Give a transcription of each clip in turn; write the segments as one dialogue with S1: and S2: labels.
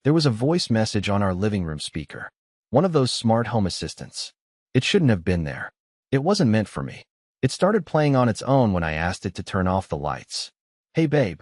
S1: There was a voice message on our living room speaker. One of those smart home assistants. It shouldn't have been there. It wasn't meant for me. It started playing on its own when I asked it to turn off the lights. Hey babe,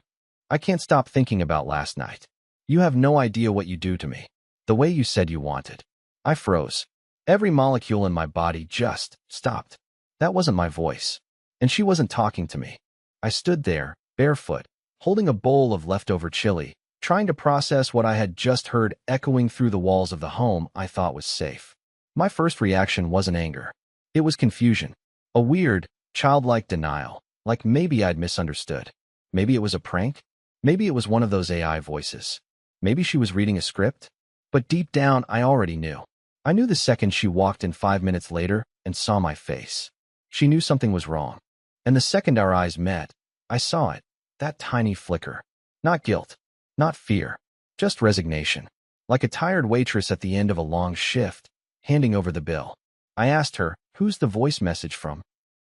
S1: I can't stop thinking about last night. You have no idea what you do to me. The way you said you wanted. I froze. Every molecule in my body just stopped. That wasn't my voice. And she wasn't talking to me. I stood there, barefoot, holding a bowl of leftover chili, trying to process what I had just heard echoing through the walls of the home I thought was safe. My first reaction wasn't anger. It was confusion. A weird, childlike denial, like maybe I'd misunderstood. Maybe it was a prank. Maybe it was one of those AI voices. Maybe she was reading a script. But deep down, I already knew. I knew the second she walked in 5 minutes later and saw my face. She knew something was wrong. And the second our eyes met, I saw it. That tiny flicker. Not guilt. Not fear. Just resignation. Like a tired waitress at the end of a long shift, handing over the bill. I asked her, "Who's the voice message from?"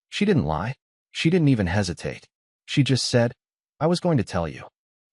S1: She didn't lie. She didn't even hesitate. She just said, "I was going to tell you."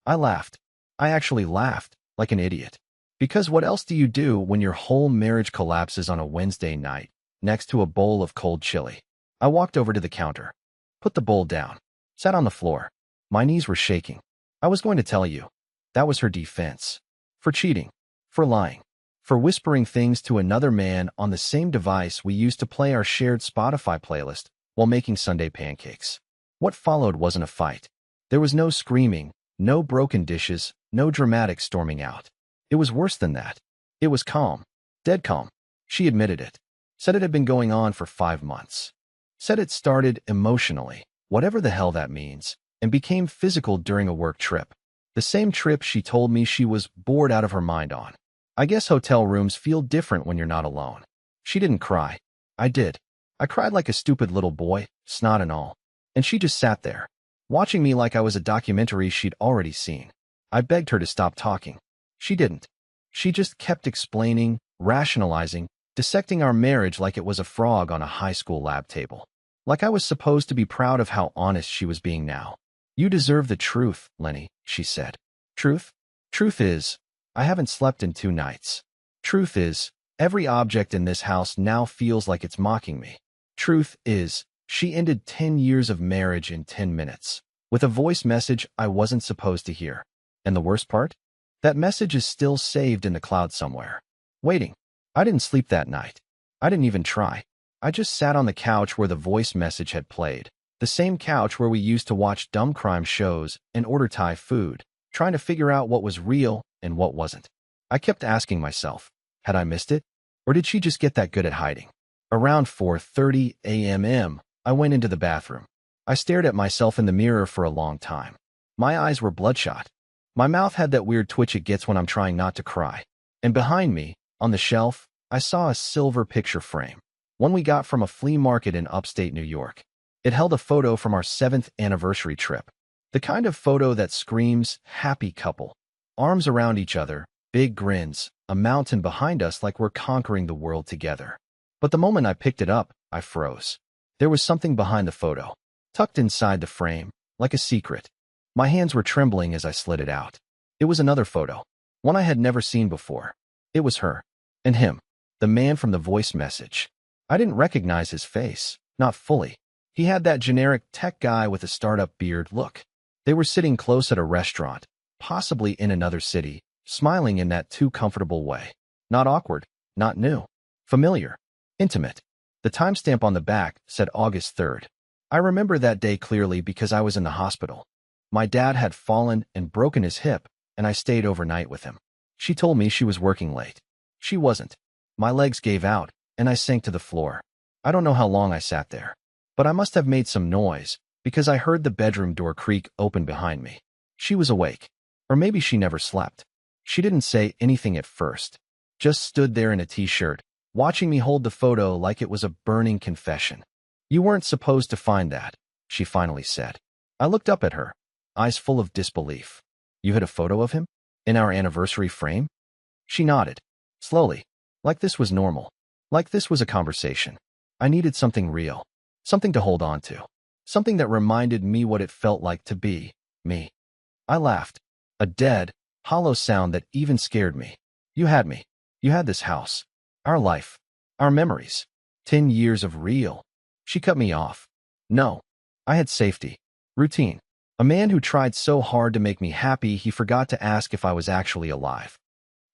S1: I laughed. I actually laughed, like an idiot. Because what else do you do when your whole marriage collapses on a Wednesday night, next to a bowl of cold chili? I walked over to the counter, put the bowl down, sat on the floor. My knees were shaking. I was going to tell you. That was her defense. For cheating. For lying. For whispering things to another man on the same device we used to play our shared Spotify playlist while making Sunday pancakes. What followed wasn't a fight. There was no screaming, no broken dishes, no dramatic storming out. It was worse than that. It was calm. Dead calm. She admitted it. Said it had been going on for 5 months. Said it started emotionally, whatever the hell that means, and became physical during a work trip. The same trip she told me she was bored out of her mind on. I guess hotel rooms feel different when you're not alone. She didn't cry. I did. I cried like a stupid little boy, snot and all. And she just sat there, watching me like I was a documentary she'd already seen. I begged her to stop talking. She didn't. She just kept explaining, rationalizing, dissecting our marriage like it was a frog on a high school lab table. Like I was supposed to be proud of how honest she was being now. "You deserve the truth, Lenny," she said. Truth? Truth is, I haven't slept in 2 nights. Truth is, every object in this house now feels like it's mocking me. Truth is, she ended 10 years of marriage in 10 minutes, with a voice message I wasn't supposed to hear. And the worst part? That message is still saved in the cloud somewhere. Waiting. I didn't sleep that night. I didn't even try. I just sat on the couch where the voice message had played. The same couch where we used to watch dumb crime shows and order Thai food, trying to figure out what was real and what wasn't. I kept asking myself, had I missed it? Or did she just get that good at hiding? Around 4:30 a.m., I went into the bathroom. I stared at myself in the mirror for a long time. My eyes were bloodshot. My mouth had that weird twitch it gets when I'm trying not to cry. And behind me, on the shelf, I saw a silver picture frame, one we got from a flea market in upstate New York. It held a photo from our 7th anniversary trip. The kind of photo that screams, happy couple. Arms around each other, big grins, a mountain behind us like we're conquering the world together. But the moment I picked it up, I froze. There was something behind the photo, tucked inside the frame, like a secret. My hands were trembling as I slid it out. It was another photo, one I had never seen before. It was her. And him, the man from the voice message. I didn't recognize his face, not fully. He had that generic tech guy with a startup beard look. They were sitting close at a restaurant, possibly in another city, smiling in that too comfortable way. Not awkward, not new. Familiar. Intimate. The timestamp on the back said August 3rd. I remember that day clearly because I was in the hospital. My dad had fallen and broken his hip, and I stayed overnight with him. She told me she was working late. She wasn't. My legs gave out, and I sank to the floor. I don't know how long I sat there. But I must have made some noise, because I heard the bedroom door creak open behind me. She was awake. Or maybe she never slept. She didn't say anything at first. Just stood there in a t-shirt, watching me hold the photo like it was a burning confession. "You weren't supposed to find that," she finally said. I looked up at her, eyes full of disbelief. "You had a photo of him? In our anniversary frame?" She nodded, slowly, like this was normal. Like this was a conversation. I needed something real. Something to hold on to. Something that reminded me what it felt like to be me. I laughed. A dead, hollow sound that even scared me. You had me. You had this house. Our life. Our memories. 10 years of real. She cut me off. No. I had safety. Routine. A man who tried so hard to make me happy he forgot to ask if I was actually alive.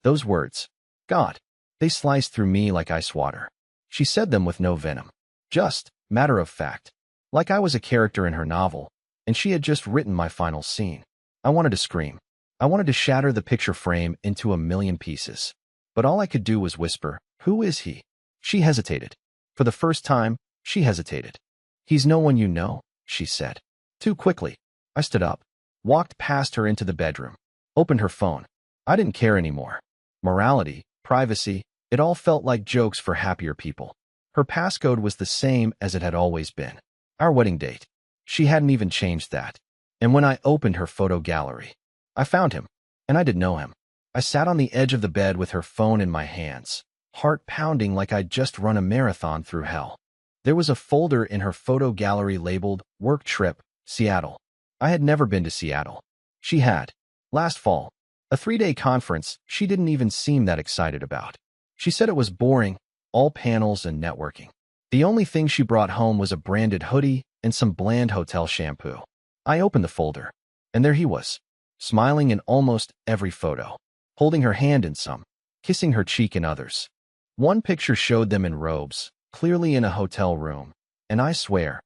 S1: Those words. God. They sliced through me like ice water. She said them with no venom. Just, matter of fact. Like I was a character in her novel, and she had just written my final scene. I wanted to scream. I wanted to shatter the picture frame into a million pieces. But all I could do was whisper, "Who is he?" She hesitated. For the first time, she hesitated. "He's no one you know," she said. Too quickly. I stood up, walked past her into the bedroom, opened her phone. I didn't care anymore. Morality, privacy, it all felt like jokes for happier people. Her passcode was the same as it had always been. Our wedding date. She hadn't even changed that. And when I opened her photo gallery, I found him, and I didn't know him. I sat on the edge of the bed with her phone in my hands, heart pounding like I'd just run a marathon through hell. There was a folder in her photo gallery labeled Work Trip, Seattle. I had never been to Seattle. She had. Last fall. A 3-day conference she didn't even seem that excited about. She said it was boring, all panels and networking. The only thing she brought home was a branded hoodie and some bland hotel shampoo. I opened the folder, and there he was, smiling in almost every photo, holding her hand in some, kissing her cheek in others. One picture showed them in robes, clearly in a hotel room, and I swear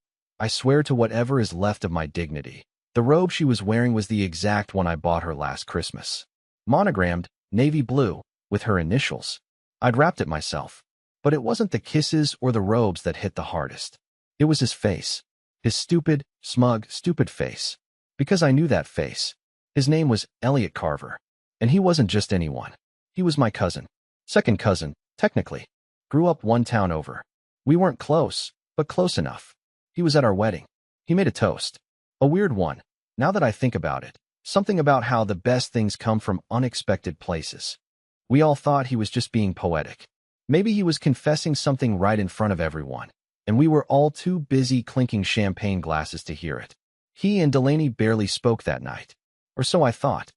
S1: to whatever is left of my dignity, the robe she was wearing was the exact one I bought her last Christmas. Monogrammed, navy blue, with her initials. I'd wrapped it myself. But it wasn't the kisses or the robes that hit the hardest. It was his face. His stupid, smug, stupid face. Because I knew that face. His name was Elliot Carver. And he wasn't just anyone. He was my cousin. Second cousin, technically. Grew up one town over. We weren't close, but close enough. He was at our wedding. He made a toast. A weird one, now that I think about it. Something about how the best things come from unexpected places. We all thought he was just being poetic. Maybe he was confessing something right in front of everyone, and we were all too busy clinking champagne glasses to hear it. He and Delaney barely spoke that night. Or so I thought.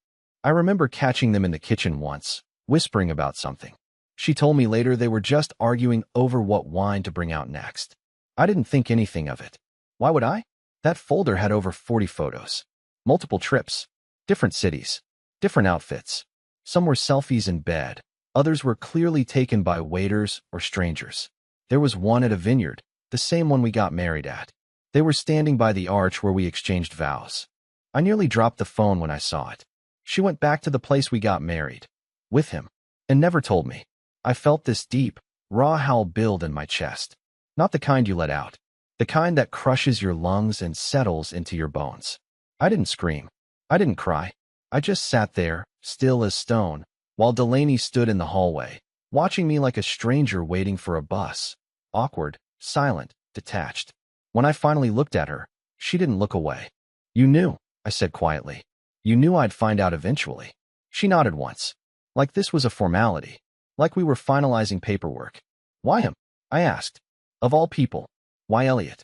S1: I remember catching them in the kitchen once, whispering about something. She told me later they were just arguing over what wine to bring out next. I didn't think anything of it. Why would I? That folder had over 40 photos. Multiple trips. Different cities. Different outfits. Some were selfies in bed. Others were clearly taken by waiters or strangers. There was one at a vineyard, the same one we got married at. They were standing by the arch where we exchanged vows. I nearly dropped the phone when I saw it. She went back to the place we got married. With him. And never told me. I felt this deep, raw howl build in my chest. Not the kind you let out. The kind that crushes your lungs and settles into your bones. I didn't scream. I didn't cry. I just sat there, still as stone, while Delaney stood in the hallway, watching me like a stranger waiting for a bus. Awkward, silent, detached. When I finally looked at her, she didn't look away. "You knew," I said quietly. "You knew I'd find out eventually." She nodded once. Like this was a formality. Like we were finalizing paperwork. "Why him?" I asked. Of all people. Why Elliot?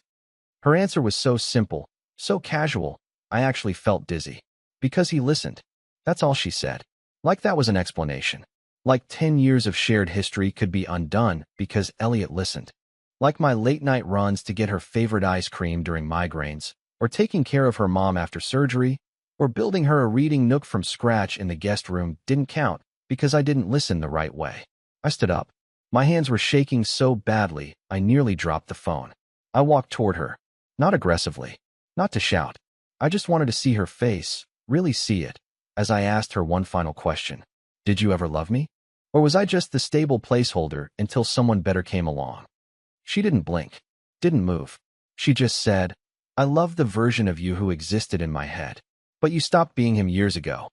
S1: Her answer was so simple, so casual, I actually felt dizzy. Because he listened. That's all she said. Like that was an explanation. Like 10 years of shared history could be undone because Elliot listened. Like my late-night runs to get her favorite ice cream during migraines, or taking care of her mom after surgery, or building her a reading nook from scratch in the guest room didn't count because I didn't listen the right way. I stood up. My hands were shaking so badly, I nearly dropped the phone. I walked toward her. Not aggressively. Not to shout. I just wanted to see her face, really see it, as I asked her one final question. "Did you ever love me? Or was I just the stable placeholder until someone better came along?" She didn't blink. Didn't move. She just said, "I love the version of you who existed in my head. But you stopped being him years ago."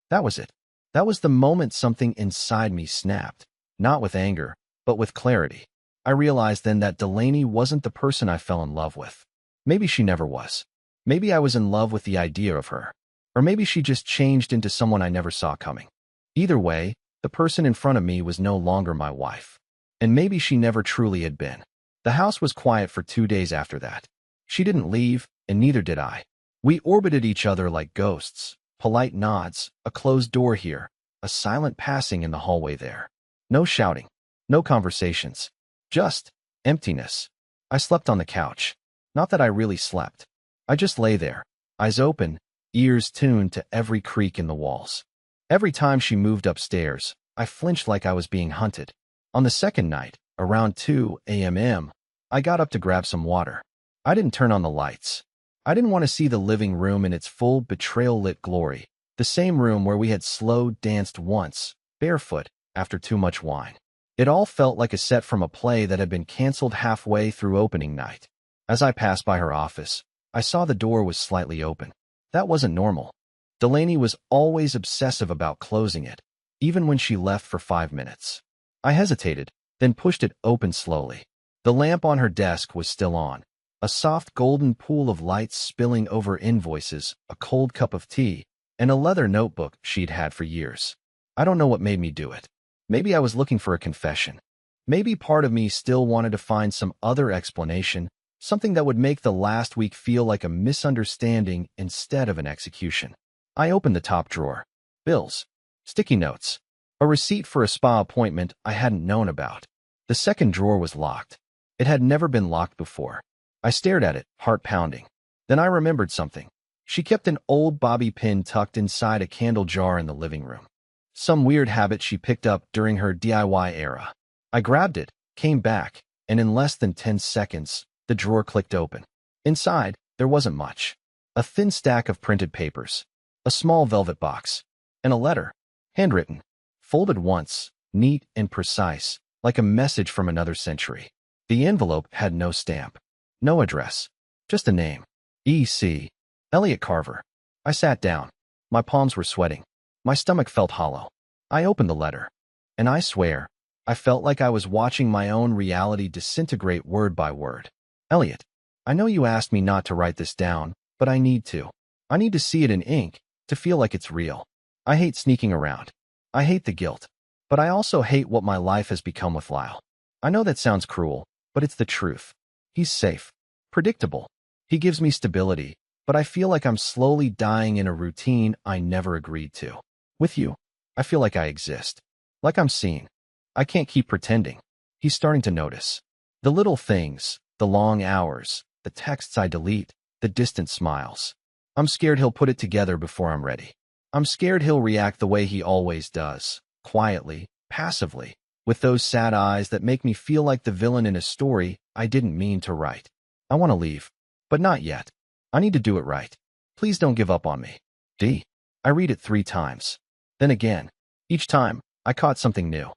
S1: That was it. That was the moment something inside me snapped. Not with anger, but with clarity. I realized then that Delaney wasn't the person I fell in love with. Maybe she never was. Maybe I was in love with the idea of her. Or maybe she just changed into someone I never saw coming. Either way, the person in front of me was no longer my wife. And maybe she never truly had been. The house was quiet for 2 days after that. She didn't leave, and neither did I. We orbited each other like ghosts, polite nods, a closed door here, a silent passing in the hallway there. No shouting, no conversations, just emptiness. I slept on the couch. Not that I really slept. I just lay there, eyes open, ears tuned to every creak in the walls. Every time she moved upstairs, I flinched like I was being hunted. On the second night, around 2 a.m., I got up to grab some water. I didn't turn on the lights. I didn't want to see the living room in its full betrayal-lit glory, the same room where we had slow danced once, barefoot, after too much wine. It all felt like a set from a play that had been canceled halfway through opening night. As I passed by her office, I saw the door was slightly open. That wasn't normal. Delaney was always obsessive about closing it, even when she left for 5 minutes. I hesitated, then pushed it open slowly. The lamp on her desk was still on, a soft golden pool of light spilling over invoices, a cold cup of tea, and a leather notebook she'd had for years. I don't know what made me do it. Maybe I was looking for a confession. Maybe part of me still wanted to find some other explanation, something that would make the last week feel like a misunderstanding instead of an execution. I opened the top drawer. Bills. Sticky notes. A receipt for a spa appointment I hadn't known about. The second drawer was locked. It had never been locked before. I stared at it, heart pounding. Then I remembered something. She kept an old bobby pin tucked inside a candle jar in the living room. Some weird habit she picked up during her DIY era. I grabbed it, came back, and in less than 10 seconds, the drawer clicked open. Inside, there wasn't much. A thin stack of printed papers, a small velvet box, and a letter, handwritten, folded once, neat and precise, like a message from another century. The envelope had no stamp, no address, just a name. E.C. Elliot Carver. I sat down. My palms were sweating. My stomach felt hollow. I opened the letter, and I swear, I felt like I was watching my own reality disintegrate word by word. Elliot, I know you asked me not to write this down, but I need to. I need to see it in ink, to feel like it's real. I hate sneaking around. I hate the guilt. But I also hate what my life has become with Lyle. I know that sounds cruel, but it's the truth. He's safe. Predictable. He gives me stability, but I feel like I'm slowly dying in a routine I never agreed to. With you, I feel like I exist. Like I'm seen. I can't keep pretending. He's starting to notice. The little things, the long hours, the texts I delete, the distant smiles. I'm scared he'll put it together before I'm ready. I'm scared he'll react the way he always does, quietly, passively, with those sad eyes that make me feel like the villain in a story I didn't mean to write. I want to leave, but not yet. I need to do it right. Please don't give up on me. D. I read it 3 times. Then again. Each time, I caught something new.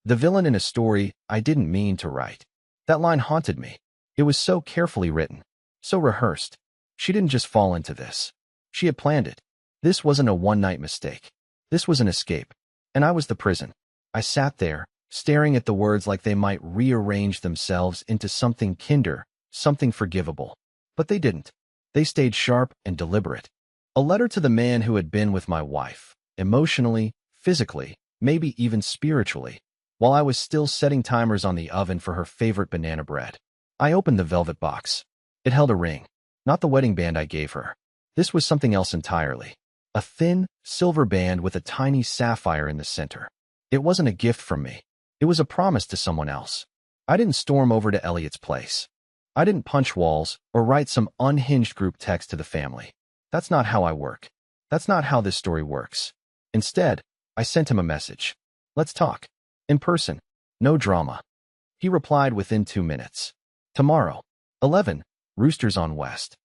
S1: The villain in a story I didn't mean to write. That line haunted me. It was so carefully written, so rehearsed. She didn't just fall into this. She had planned it. This wasn't a one-night mistake. This was an escape. And I was the prison. I sat there, staring at the words like they might rearrange themselves into something kinder, something forgivable. But they didn't. They stayed sharp and deliberate. A letter to the man who had been with my wife, emotionally, physically, maybe even spiritually, while I was still setting timers on the oven for her favorite banana bread. I opened the velvet box. It held a ring, not the wedding band I gave her. This was something else entirely. A thin, silver band with a tiny sapphire in the center. It wasn't a gift from me. It was a promise to someone else. I didn't storm over to Elliot's place. I didn't punch walls or write some unhinged group text to the family. That's not how I work. That's not how this story works. Instead, I sent him a message. Let's talk. In person. No drama. He replied within 2 minutes. Tomorrow. 11. Roosters on West.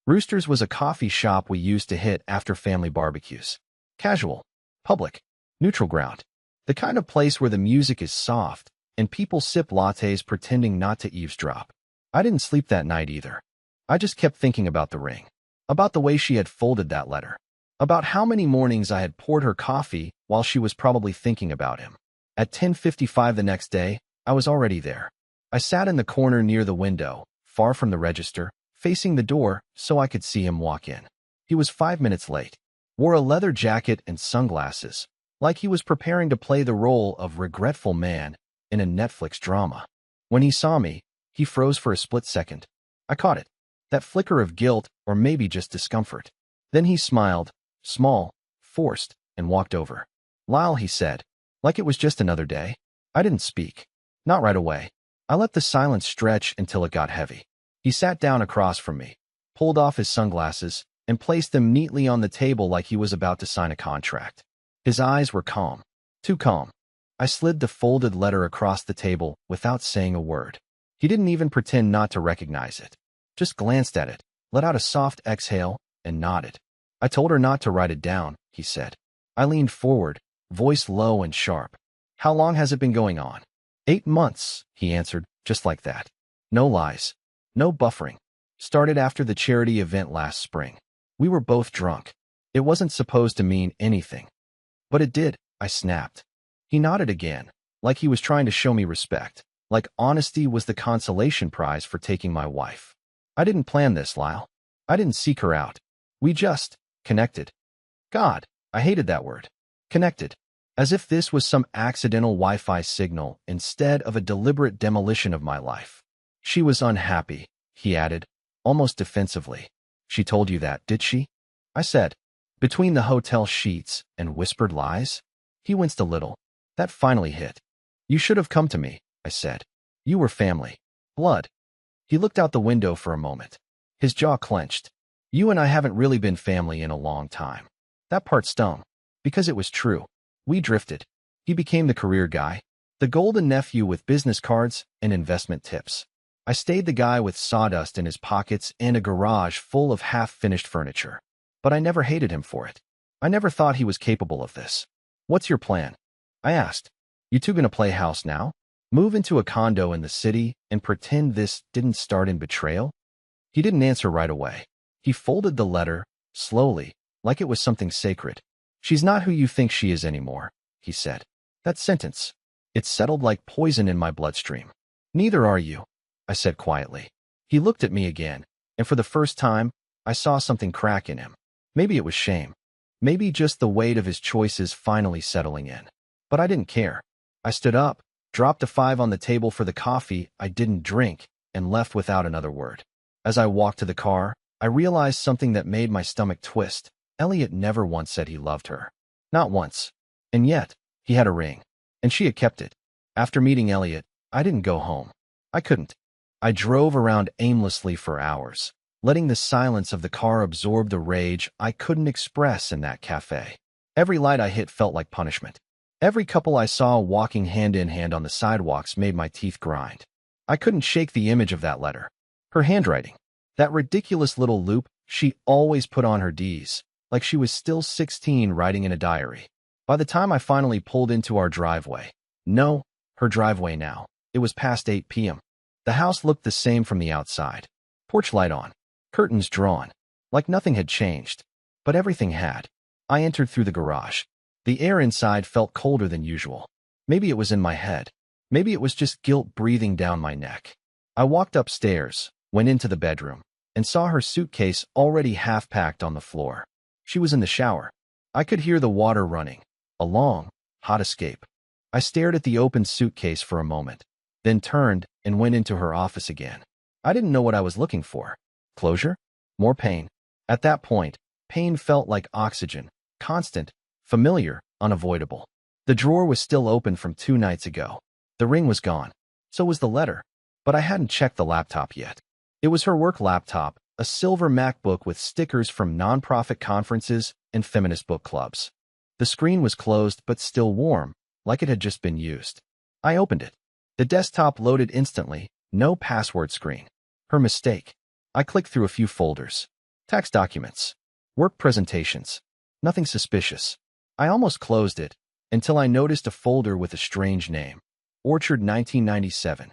S1: Roosters was a coffee shop we used to hit after family barbecues. Casual. Public. Neutral ground. The kind of place where the music is soft and people sip lattes pretending not to eavesdrop. I didn't sleep that night either. I just kept thinking about the ring. About the way she had folded that letter. About how many mornings I had poured her coffee while she was probably thinking about him. At 10:55 the next day, I was already there. I sat in the corner near the window, far from the register, facing the door so I could see him walk in. He was 5 minutes late. Wore a leather jacket and sunglasses, like he was preparing to play the role of regretful man in a Netflix drama. When he saw me, he froze for a split second. I caught it. That flicker of guilt or maybe just discomfort. Then he smiled, small, forced, and walked over. Lyle, he said, like it was just another day. I didn't speak. Not right away. I let the silence stretch until it got heavy. He sat down across from me, pulled off his sunglasses, and placed them neatly on the table like he was about to sign a contract. His eyes were calm. Too calm. I slid the folded letter across the table without saying a word. He didn't even pretend not to recognize it. Just glanced at it, let out a soft exhale, and nodded. I told her not to write it down, he said. I leaned forward, voice low and sharp. How long has it been going on? 8 months, he answered, just like that. No lies. No buffering. Started after the charity event last spring. We were both drunk. It wasn't supposed to mean anything. But it did, I snapped. He nodded again, like he was trying to show me respect, like honesty was the consolation prize for taking my wife. I didn't plan this, Lyle. I didn't seek her out. We just connected. God, I hated that word. Connected. As if this was some accidental Wi-Fi signal instead of a deliberate demolition of my life. She was unhappy, he added, almost defensively. She told you that, did she? I said, between the hotel sheets and whispered lies. He winced a little. That finally hit. You should have come to me, I said. You were family. Blood. He looked out the window for a moment. His jaw clenched. You and I haven't really been family in a long time. That part stung. Because it was true. We drifted. He became the career guy, the golden nephew with business cards and investment tips. I stayed the guy with sawdust in his pockets and a garage full of half-finished furniture. But I never hated him for it. I never thought he was capable of this. What's your plan? I asked. You two gonna play house now? Move into a condo in the city and pretend this didn't start in betrayal? He didn't answer right away. He folded the letter, slowly, like it was something sacred. She's not who you think she is anymore, he said. That sentence. It settled like poison in my bloodstream. Neither are you, I said quietly. He looked at me again, and for the first time, I saw something crack in him. Maybe it was shame. Maybe just the weight of his choices finally settling in. But I didn't care. I stood up, dropped a 5 on the table for the coffee I didn't drink, and left without another word. As I walked to the car, I realized something that made my stomach twist. Elliot never once said he loved her. Not once. And yet, he had a ring. And she had kept it. After meeting Elliot, I didn't go home. I couldn't. I drove around aimlessly for hours, letting the silence of the car absorb the rage I couldn't express in that cafe. Every light I hit felt like punishment. Every couple I saw walking hand in hand on the sidewalks made my teeth grind. I couldn't shake the image of that letter. Her handwriting. That ridiculous little loop she always put on her Ds, like she was still 16 writing in a diary. By the time I finally pulled into our driveway, no, her driveway now, it was past 8 p.m. The house looked the same from the outside. Porch light on, curtains drawn, like nothing had changed. But everything had. I entered through the garage. The air inside felt colder than usual. Maybe it was in my head. Maybe it was just guilt breathing down my neck. I walked upstairs, went into the bedroom, and saw her suitcase already half-packed on the floor. She was in the shower. I could hear the water running. A long, hot escape. I stared at the open suitcase for a moment, then turned and went into her office again. I didn't know what I was looking for. Closure? More pain. At that point, pain felt like oxygen, constant, familiar, unavoidable. The drawer was still open from 2 nights ago. The ring was gone. So was the letter. But I hadn't checked the laptop yet. It was her work laptop, a silver MacBook with stickers from nonprofit conferences and feminist book clubs. The screen was closed but still warm, like it had just been used. I opened it. The desktop loaded instantly, no password screen. Her mistake. I clicked through a few folders. Tax documents. Work presentations. Nothing suspicious. I almost closed it, until I noticed a folder with a strange name. Orchard 1997.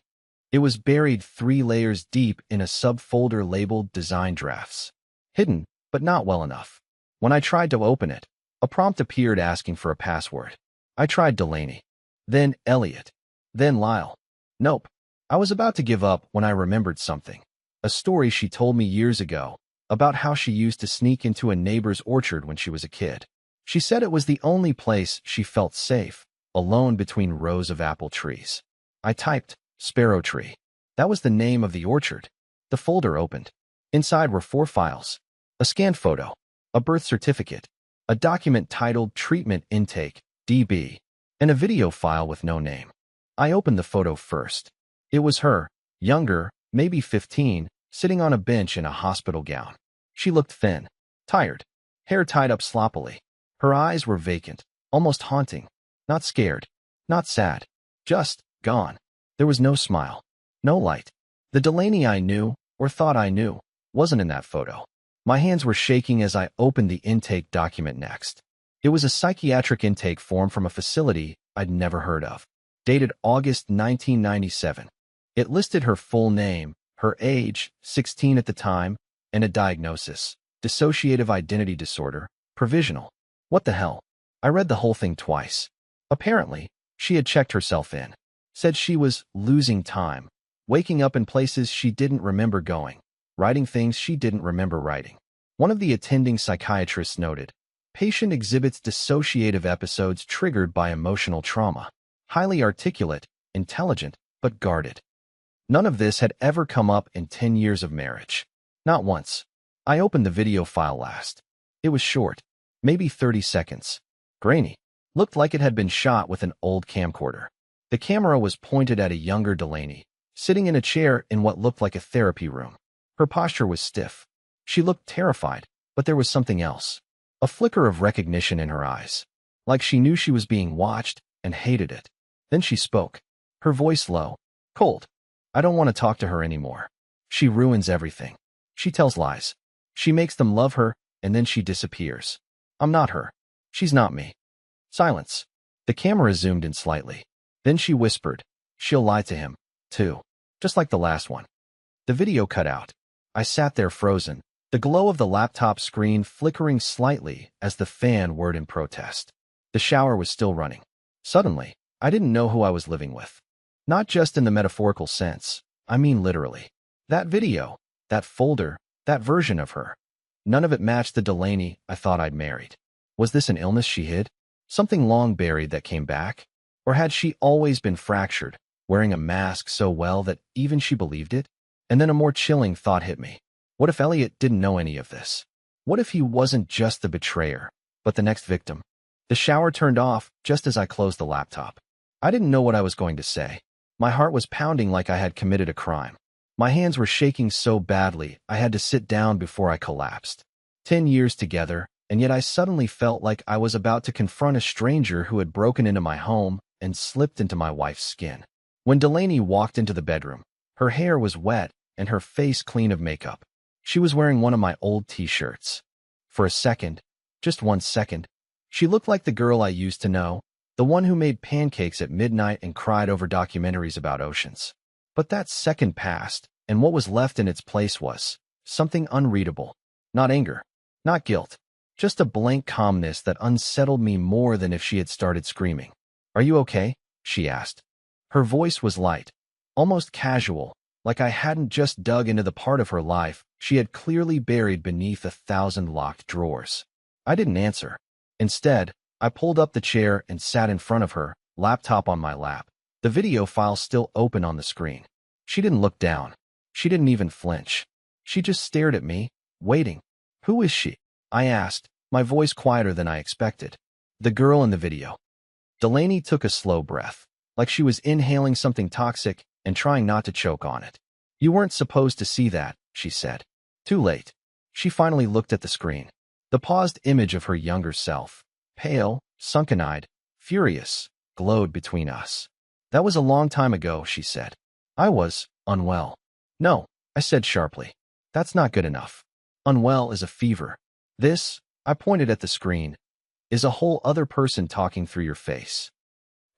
S1: It was buried 3 layers deep in a subfolder labeled Design Drafts. Hidden, but not well enough. When I tried to open it, a prompt appeared asking for a password. I tried Delaney. Then Elliot. Then Lyle. Nope. I was about to give up when I remembered something. A story she told me years ago about how she used to sneak into a neighbor's orchard when she was a kid. She said it was the only place she felt safe, alone between rows of apple trees. I typed, Sparrow Tree. That was the name of the orchard. The folder opened. Inside were 4 files. A scanned photo. A birth certificate. a document titled Treatment Intake, DB, and a video file with no name. I opened the photo first. It was her, younger, maybe 15, sitting on a bench in a hospital gown. She looked thin, tired, hair tied up sloppily. Her eyes were vacant, almost haunting. Not scared, not sad, just gone. There was no smile, no light. The Delaney I knew, or thought I knew, wasn't in that photo. My hands were shaking as I opened the intake document next. It was a psychiatric intake form from a facility I'd never heard of, dated August 1997. It listed her full name, her age, 16 at the time, and a diagnosis, dissociative identity disorder, provisional. What the hell? I read the whole thing twice. Apparently, she had checked herself in, said she was losing time, waking up in places she didn't remember going, writing things she didn't remember writing. One of the attending psychiatrists noted, patient exhibits dissociative episodes triggered by emotional trauma, highly articulate, intelligent, but guarded. None of this had ever come up in 10 years of marriage. Not once. I opened the video file last. It was short, maybe 30 seconds. Grainy. Looked like it had been shot with an old camcorder. The camera was pointed at a younger Delaney, sitting in a chair in what looked like a therapy room. Her posture was stiff. She looked terrified, but there was something else. A flicker of recognition in her eyes. Like she knew she was being watched and hated it. Then she spoke. Her voice low, cold. I don't want to talk to her anymore. She ruins everything. She tells lies. She makes them love her, and then she disappears. I'm not her. She's not me. Silence. The camera zoomed in slightly. Then she whispered, she'll lie to him, too. Just like the last one. The video cut out. I sat there frozen, the glow of the laptop screen flickering slightly as the fan whirred in protest. The shower was still running. Suddenly, I didn't know who I was living with. Not just in the metaphorical sense, I mean literally. That video, that folder, that version of her. None of it matched the Delaney I thought I'd married. Was this an illness she hid? Something long buried that came back? Or had she always been fractured, wearing a mask so well that even she believed it? And then a more chilling thought hit me. What if Elliot didn't know any of this? What if he wasn't just the betrayer, but the next victim? The shower turned off just as I closed the laptop. I didn't know what I was going to say. My heart was pounding like I had committed a crime. My hands were shaking so badly I had to sit down before I collapsed. 10 years together, and yet I suddenly felt like I was about to confront a stranger who had broken into my home and slipped into my wife's skin. When Delaney walked into the bedroom, her hair was wet and her face clean of makeup. She was wearing one of my old t-shirts. For a second, just 1 second, she looked like the girl I used to know, the one who made pancakes at midnight and cried over documentaries about oceans. But that second passed, and what was left in its place was something unreadable. Not anger, not guilt, just a blank calmness that unsettled me more than if she had started screaming. Are you okay? She asked. Her voice was light, almost casual, like I hadn't just dug into the part of her life she had clearly buried beneath 1,000 locked drawers. I didn't answer. Instead, I pulled up the chair and sat in front of her, laptop on my lap, the video file still open on the screen. She didn't look down. She didn't even flinch. She just stared at me, waiting. Who is she? I asked, my voice quieter than I expected. The girl in the video. Delaney took a slow breath, like she was inhaling something toxic and trying not to choke on it. You weren't supposed to see that, she said. Too late. She finally looked at the screen. The paused image of her younger self, pale, sunken-eyed, furious, glowed between us. That was a long time ago, she said. I was unwell. No, I said sharply. That's not good enough. Unwell is a fever. This, I pointed at the screen, is a whole other person talking through your face.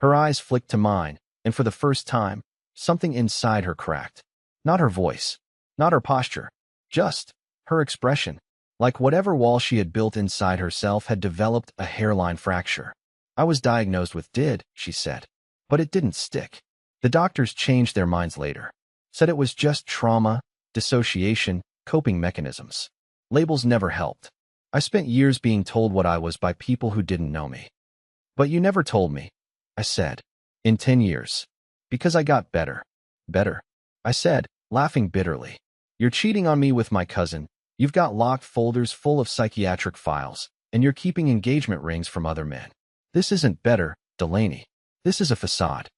S1: Her eyes flicked to mine, and for the first time, something inside her cracked. Not her voice, not her posture, just her expression. Like whatever wall she had built inside herself had developed a hairline fracture. I was diagnosed with DID, she said, but it didn't stick. The doctors changed their minds later, said it was just trauma, dissociation, coping mechanisms. Labels never helped. I spent years being told what I was by people who didn't know me. But you never told me, I said. In 10 years. Because I got better. Better, I said, laughing bitterly. You're cheating on me with my cousin. You've got locked folders full of psychiatric files, And you're keeping engagement rings from other men. This isn't better, Delaney. This is a facade.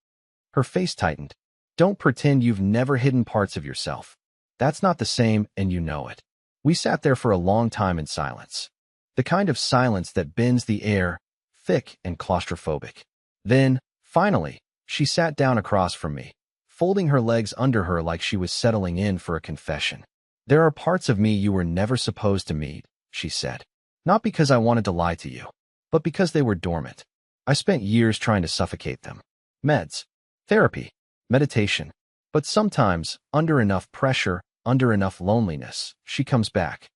S1: Her face tightened. Don't pretend you've never hidden parts of yourself. That's not the same, and you know it. We sat there for a long time in silence. The kind of silence that bends the air, thick and claustrophobic. Then, finally, she sat down across from me, folding her legs under her like she was settling in for a confession. There are parts of me you were never supposed to meet, she said. Not because I wanted to lie to you, but because they were dormant. I spent years trying to suffocate them. Meds, therapy, meditation. But sometimes, under enough pressure, under enough loneliness, she comes back.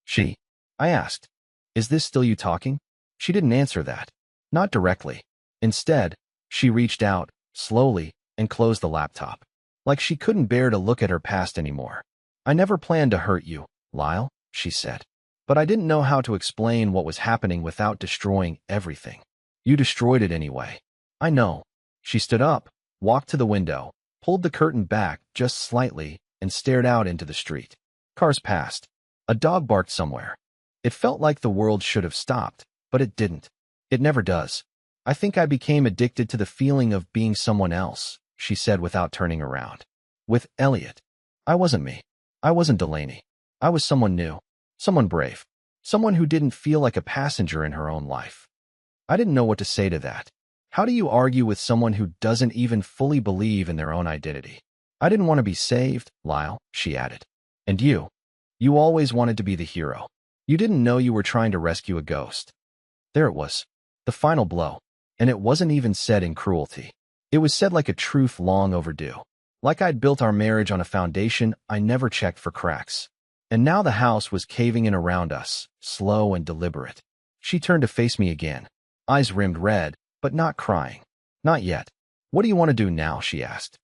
S1: She? I asked. Is this still you talking? She didn't answer that. Not directly. Instead, she reached out, slowly, and closed the laptop. Like she couldn't bear to look at her past anymore. I never planned to hurt you, Lyle, she said. But I didn't know how to explain what was happening without destroying everything. You destroyed it anyway. I know. She stood up, walked to the window, pulled the curtain back just slightly, and stared out into the street. Cars passed. A dog barked somewhere. It felt like the world should have stopped, but it didn't. It never does. I think I became addicted to the feeling of being someone else, she said without turning around. With Elliot. I wasn't me. I wasn't Delaney. I was someone new. Someone brave. Someone who didn't feel like a passenger in her own life. I didn't know what to say to that. How do you argue with someone who doesn't even fully believe in their own identity? I didn't want to be saved, Lyle, she added. And you? You always wanted to be the hero. You didn't know you were trying to rescue a ghost. There it was. The final blow. And it wasn't even said in cruelty. It was said like a truth long overdue. Like I'd built our marriage on a foundation I never checked for cracks. And now the house was caving in around us, slow and deliberate. She turned to face me again, eyes rimmed red, but not crying. Not yet. What do you want to do now, she asked.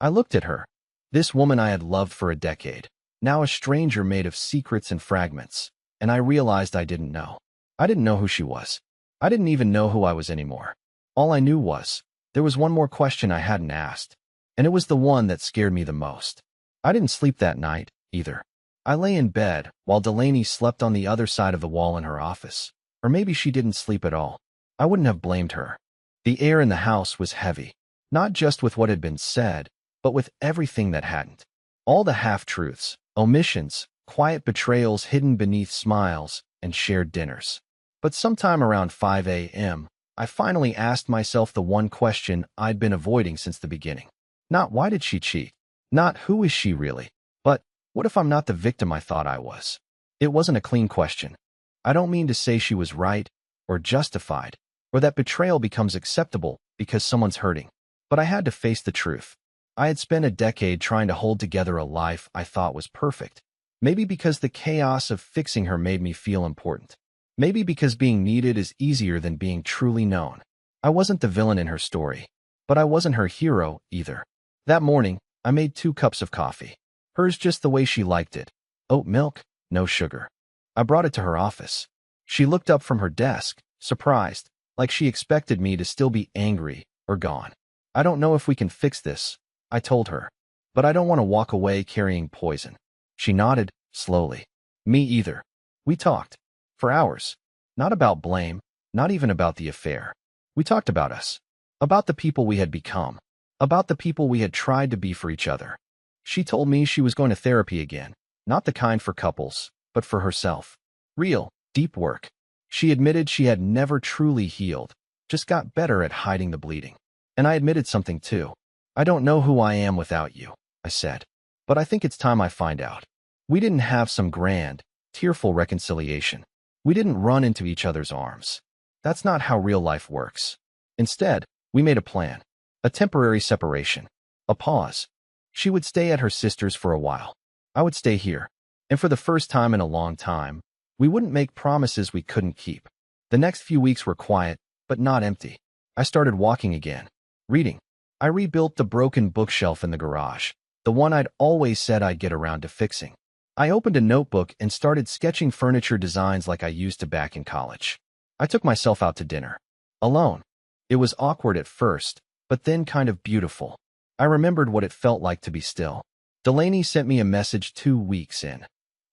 S1: I looked at her. This woman I had loved for a decade, now a stranger made of secrets and fragments, and I realized I didn't know. I didn't know who she was. I didn't even know who I was anymore. All I knew was, there was one more question I hadn't asked, and it was the one that scared me the most. I didn't sleep that night, either. I lay in bed, while Delaney slept on the other side of the wall in her office. Or maybe she didn't sleep at all. I wouldn't have blamed her. The air in the house was heavy, not just with what had been said, but with everything that hadn't. All the half-truths, omissions, quiet betrayals hidden beneath smiles, and shared dinners. But sometime around 5 a.m., I finally asked myself the one question I'd been avoiding since the beginning. Not why did she cheat? Not who is she really? But what if I'm not the victim I thought I was? It wasn't a clean question. I don't mean to say she was right, or justified, or that betrayal becomes acceptable because someone's hurting. But I had to face the truth. I had spent a decade trying to hold together a life I thought was perfect. Maybe because the chaos of fixing her made me feel important. Maybe because being needed is easier than being truly known. I wasn't the villain in her story, but I wasn't her hero either. That morning, I made 2 cups of coffee. Hers just the way she liked it. Oat milk, no sugar. I brought it to her office. She looked up from her desk, surprised, like she expected me to still be angry or gone. I don't know if we can fix this, I told her, but I don't want to walk away carrying poison. She nodded, slowly. Me either. We talked. For hours. Not about blame, not even about the affair. We talked about us. About the people we had become. About the people we had tried to be for each other. She told me she was going to therapy again. Not the kind for couples, but for herself. Real, deep work. She admitted she had never truly healed, just got better at hiding the bleeding. And I admitted something too. I don't know who I am without you, I said. But I think it's time I find out. We didn't have some grand, tearful reconciliation. We didn't run into each other's arms. That's not how real life works. Instead, we made a plan. A temporary separation. A pause. She would stay at her sister's for a while. I would stay here. And for the first time in a long time, we wouldn't make promises we couldn't keep. The next few weeks were quiet, but not empty. I started walking again. Reading. I rebuilt the broken bookshelf in the garage, the one I'd always said I'd get around to fixing. I opened a notebook and started sketching furniture designs like I used to back in college. I took myself out to dinner. Alone. It was awkward at first, but then kind of beautiful. I remembered what it felt like to be still. Delaney sent me a message 2 weeks in.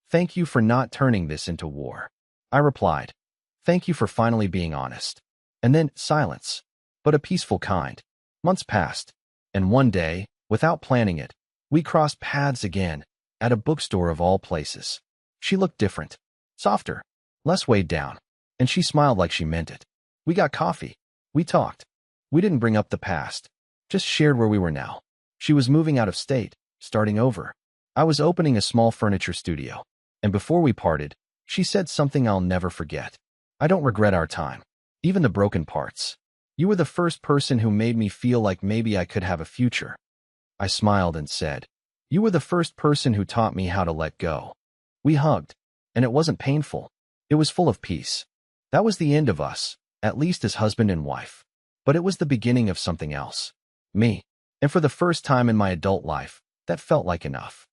S1: Thank you for not turning this into war. I replied. Thank you for finally being honest. And then silence, but a peaceful kind. Months passed, and one day, without planning it, we crossed paths again, at a bookstore of all places. She looked different, softer, less weighed down, and she smiled like she meant it. We got coffee. We talked. We didn't bring up the past, just shared where we were now. She was moving out of state, starting over. I was opening a small furniture studio, and before we parted, she said something I'll never forget. I don't regret our time, even the broken parts. You were the first person who made me feel like maybe I could have a future. I smiled and said, you were the first person who taught me how to let go. We hugged, and it wasn't painful. It was full of peace. That was the end of us, at least as husband and wife. But it was the beginning of something else. Me. And for the first time in my adult life, that felt like enough.